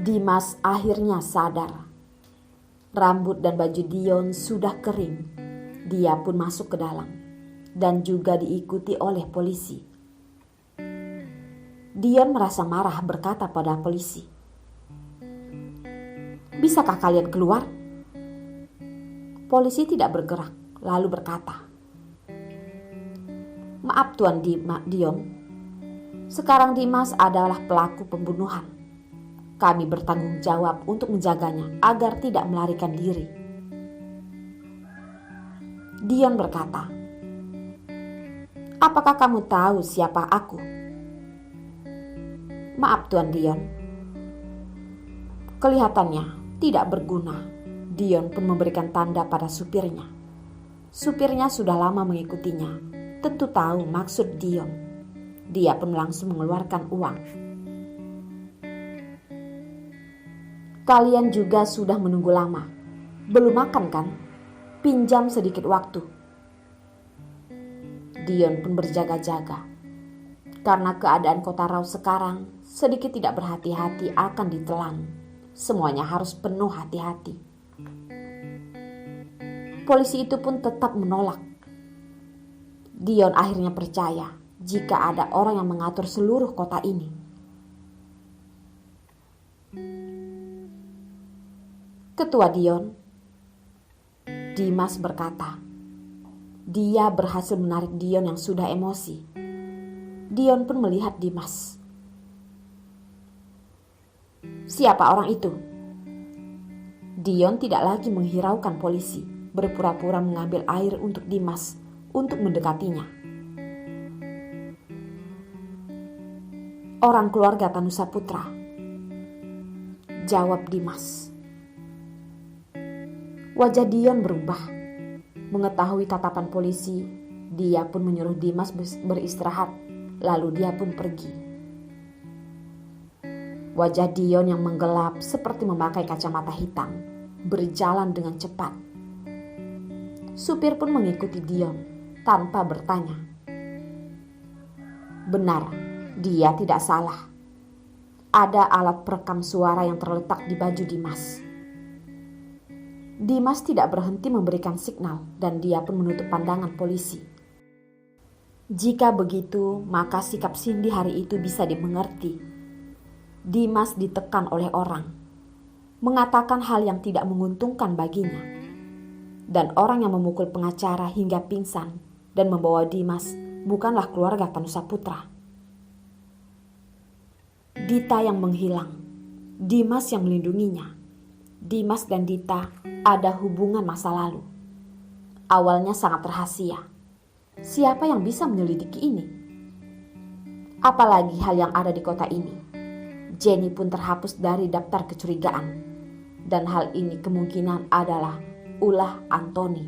Dimas akhirnya sadar. Rambut dan baju Dion sudah kering. Dia pun masuk ke dalam dan juga diikuti oleh polisi. Dion merasa marah berkata pada polisi, "Bisakah kalian keluar?" Polisi tidak bergerak lalu berkata, "Maaf Tuan Dion, sekarang Dimas adalah pelaku pembunuhan. Kami bertanggung jawab untuk menjaganya agar tidak melarikan diri." Dion berkata, "Apakah kamu tahu siapa aku?" "Maaf Tuan Dion." Kelihatannya tidak berguna. Dion pun memberikan tanda pada supirnya. Supirnya sudah lama mengikutinya, tentu tahu maksud Dion. Dia pun langsung mengeluarkan uang. "Kalian juga sudah menunggu lama. Belum makan kan? Pinjam sedikit waktu." Dion pun berjaga-jaga. Karena keadaan Kota Rau sekarang sedikit tidak berhati-hati akan ditelan. Semuanya harus penuh hati-hati. Polisi itu pun tetap menolak. Dion akhirnya percaya jika ada orang yang mengatur seluruh kota ini. Ketua Dion, Dimas berkata. Dia berhasil menarik Dion yang sudah emosi. Dion pun melihat Dimas. "Siapa orang itu?" Dion tidak lagi menghiraukan polisi, berpura-pura mengambil air untuk Dimas untuk mendekatinya. "Orang keluarga Tanusa Putra," jawab Dimas. Wajah Dion berubah. Mengetahui tatapan polisi, dia pun menyuruh Dimas beristirahat, lalu dia pun pergi. Wajah Dion yang menggelap seperti memakai kacamata hitam, berjalan dengan cepat. Supir pun mengikuti Dion tanpa bertanya. Benar, dia tidak salah. Ada alat perekam suara yang terletak di baju Dimas. Dimas tidak berhenti memberikan signal dan dia pun menutup pandangan polisi. Jika begitu, maka sikap Cindy hari itu bisa dimengerti. Dimas ditekan oleh orang, mengatakan hal yang tidak menguntungkan baginya. Dan orang yang memukul pengacara hingga pingsan dan membawa Dimas bukanlah keluarga Tanusa Putra. Dita yang menghilang, Dimas yang melindunginya. Dimas dan Dita ada hubungan masa lalu. Awalnya sangat rahasia. Siapa yang bisa menyelidiki ini? Apalagi hal yang ada di kota ini. Jenny pun terhapus dari daftar kecurigaan. Dan hal ini kemungkinan adalah ulah Anthony.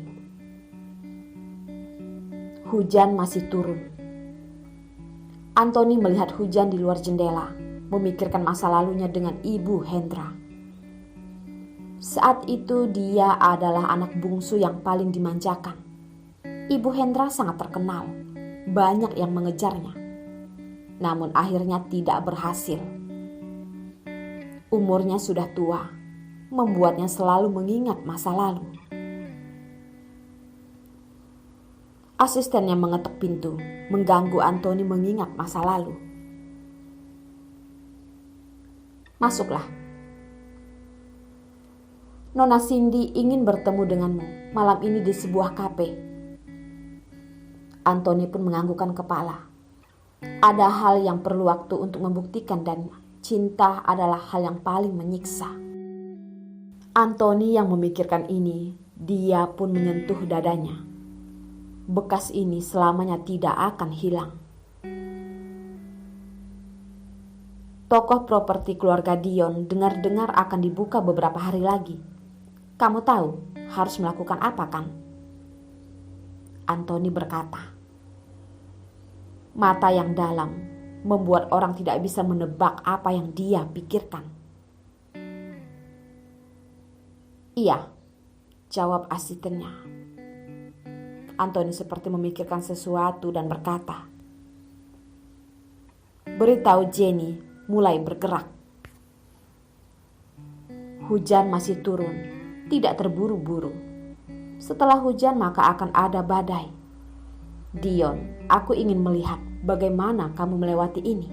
Hujan masih turun. Anthony melihat hujan di luar jendela, memikirkan masa lalunya dengan Ibu Hendra. Saat itu dia adalah anak bungsu yang paling dimanjakan. Ibu Hendra sangat terkenal, banyak yang mengejarnya. Namun akhirnya tidak berhasil. Umurnya sudah tua, membuatnya selalu mengingat masa lalu. Asistennya mengetuk pintu, mengganggu Anthony mengingat masa lalu. "Masuklah. Nona Cindy ingin bertemu denganmu malam ini di sebuah kafe." Anthony pun menganggukkan kepala. Ada hal yang perlu waktu untuk membuktikan dan cinta adalah hal yang paling menyiksa. Anthony yang memikirkan ini, dia pun menyentuh dadanya. Bekas ini selamanya tidak akan hilang. Toko properti keluarga Dion dengar-dengar akan dibuka beberapa hari lagi. Kamu tahu harus melakukan apa kan? Anthony berkata. Mata yang dalam membuat orang tidak bisa menebak apa yang dia pikirkan. "Iya," jawab asistennya. Anthony seperti memikirkan sesuatu dan berkata, "Beritahu Jenny mulai bergerak." Hujan masih turun, tidak terburu-buru. Setelah hujan maka akan ada badai. Dion, aku ingin melihat bagaimana kamu melewati ini.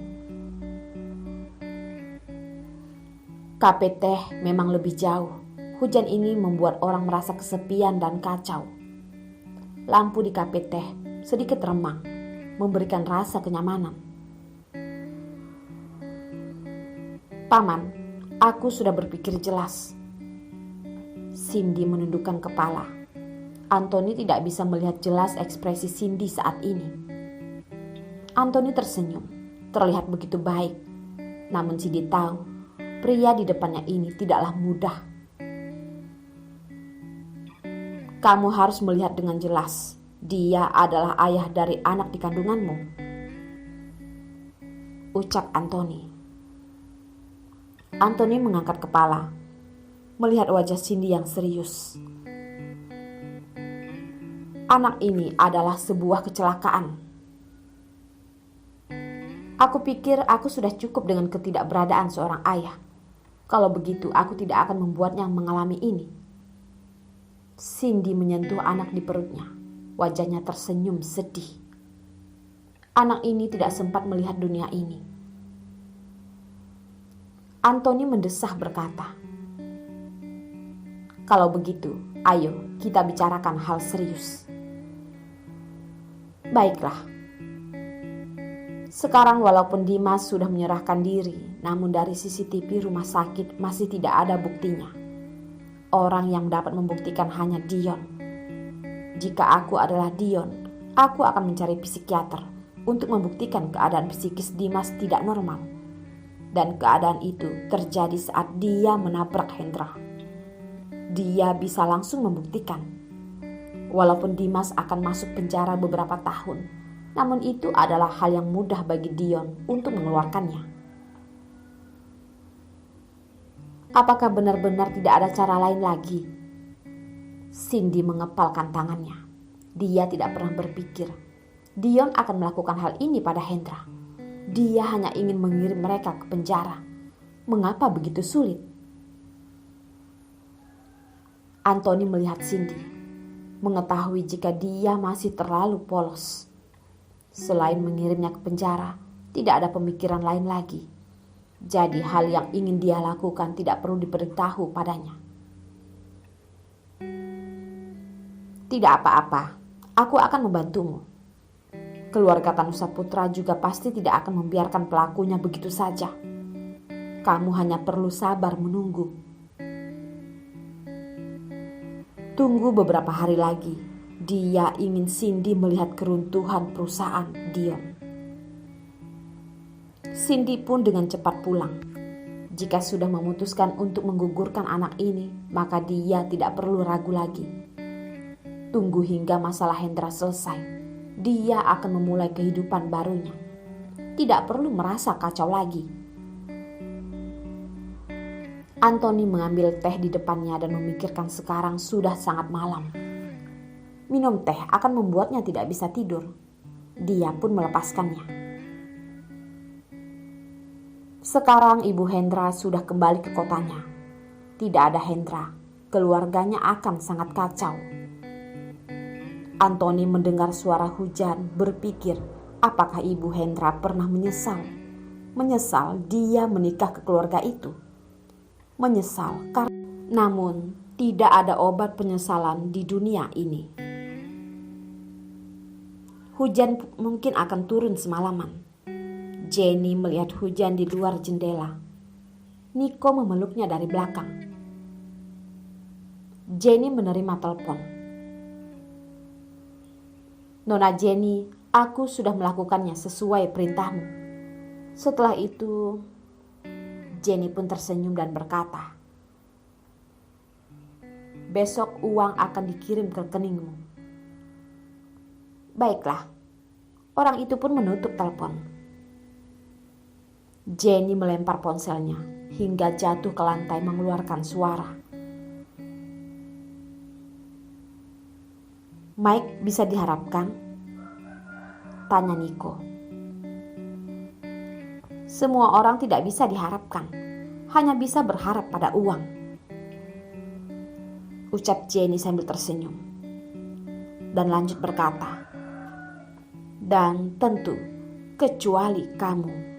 Kape teh memang lebih jauh. Hujan ini membuat orang merasa kesepian dan kacau. Lampu di kape teh sedikit remang, memberikan rasa kenyamanan. Paman, aku sudah berpikir jelas. Cindy menundukkan kepala. Anthony tidak bisa melihat jelas ekspresi Cindy saat ini. Anthony tersenyum, terlihat begitu baik. Namun Cindy tahu, pria di depannya ini tidaklah mudah. Kamu harus melihat dengan jelas, dia adalah ayah dari anak di kandunganmu, ucap Anthony. Anthony mengangkat kepala, melihat wajah Cindy yang serius. Anak ini adalah sebuah kecelakaan. Aku pikir aku sudah cukup dengan ketidakberadaan seorang ayah. Kalau begitu aku tidak akan membuatnya mengalami ini. Cindy menyentuh anak di perutnya. Wajahnya tersenyum sedih. Anak ini tidak sempat melihat dunia ini. Anthony mendesah berkata, "Kalau begitu, ayo kita bicarakan hal serius." Baiklah. Sekarang walaupun Dimas sudah menyerahkan diri, namun dari CCTV rumah sakit masih tidak ada buktinya. Orang yang dapat membuktikan hanya Dion. Jika aku adalah Dion, aku akan mencari psikiater untuk membuktikan keadaan psikis Dimas tidak normal. Dan keadaan itu terjadi saat dia menabrak Hendra. Dia bisa langsung membuktikan. Walaupun Dimas akan masuk penjara beberapa tahun, namun itu adalah hal yang mudah bagi Dion untuk mengeluarkannya. Apakah benar-benar tidak ada cara lain lagi? Cindy mengepalkan tangannya. Dia tidak pernah berpikir Dion akan melakukan hal ini pada Hendra. Dia hanya ingin mengirim mereka ke penjara. Mengapa begitu sulit? Anthony melihat Cindy, mengetahui jika dia masih terlalu polos. Selain mengirimnya ke penjara, tidak ada pemikiran lain lagi. Jadi hal yang ingin dia lakukan tidak perlu diberitahu padanya. Tidak apa-apa, aku akan membantumu. Keluarga Tanusa Putra juga pasti tidak akan membiarkan pelakunya begitu saja. Kamu hanya perlu sabar menunggu. Tunggu beberapa hari lagi. Dia ingin Cindy melihat keruntuhan perusahaan Dion. Cindy pun dengan cepat pulang. Jika sudah memutuskan untuk menggugurkan anak ini, maka dia tidak perlu ragu lagi. Tunggu hingga masalah Hendra selesai. Dia akan memulai kehidupan barunya. Tidak perlu merasa kacau lagi. Anthony mengambil teh di depannya dan memikirkan sekarang sudah sangat malam. Minum teh akan membuatnya tidak bisa tidur. Dia pun melepaskannya. Sekarang Ibu Hendra sudah kembali ke kotanya. Tidak ada Hendra, keluarganya akan sangat kacau. Anthony mendengar suara hujan, berpikir apakah Ibu Hendra pernah menyesal. Menyesal dia menikah ke keluarga itu. Menyesal karena namun tidak ada obat penyesalan di dunia ini. Hujan mungkin akan turun semalaman. Jenny melihat hujan di luar jendela. Nico memeluknya dari belakang. Jenny menerima telepon. "Nona Jenny, aku sudah melakukannya sesuai perintahmu." Setelah itu Jenny pun tersenyum dan berkata, "Besok uang akan dikirim ke rekeningmu." Baiklah, orang itu pun menutup telepon. Jenny melempar ponselnya hingga jatuh ke lantai mengeluarkan suara. "Mike bisa diharapkan?" tanya Nico. "Semua orang tidak bisa diharapkan, hanya bisa berharap pada uang." ucap Jenny sambil tersenyum. Dan lanjut berkata, dan tentu kecuali kamu.